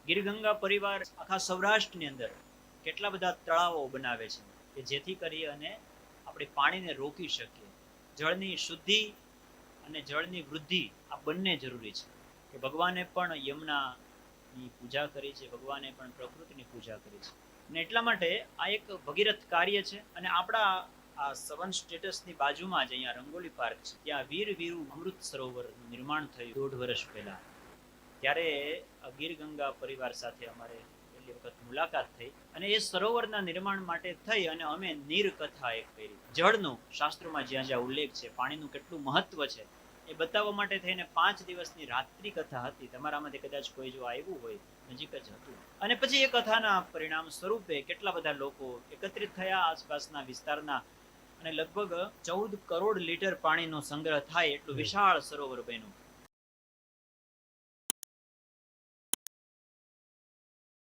ગીરગંગા પરિવાર આખા સૌરાષ્ટ્રની અંદર કેટલા બધા તળાવો બનાવે છે કે જેથી કરી અને આપણે પાણીને રોકી શકીએ. જળની શુદ્ધિ અને જળની વૃદ્ધિ આ બંને જરૂરી છે. કે ભગવાને પણ યમુનાની પૂજા કરી છે, ભગવાને પણ પ્રકૃતિની પૂજા કરી છે. અને એટલા માટે આ એક ભગીરથ કાર્ય છે. અને આપણા આ સવન સ્ટેટસની બાજુમાં જ અહીંયા રંગોલી પાર્ક છે, ત્યાં વીર વીરુ અમૃત સરોવરનું નિર્માણ થયું 1.5 વર્ષ પહેલા. ત્યારે ગીરગંગા પરિવાર સાથે અમારે પહેલી વખત મુલાકાત થઈ અને એ સરોવરના નિર્માણ માટે થઈ અને અમે નીર કથા એક કરી. જળનું શાસ્ત્રોમાં જ્યાં જ્યાં ઉલ્લેખ છે, પાણીનું કેટલું મહત્વ છે, એ બતાવવા માટે થઈને 5 દિવસની રાત્રિ કથા હતી. તમારામાંથી કદાચ કોઈ જો આવ્યું હોય, નજીક જ હતું. અને પછી એ કથાના પરિણામ સ્વરૂપે કેટલા બધા લોકો એકત્રિત થયા આસપાસના વિસ્તારના, અને લગભગ 14 કરોડ લીટર પાણીનો સંગ્રહ થાય એટલું વિશાળ સરોવર બન્યું.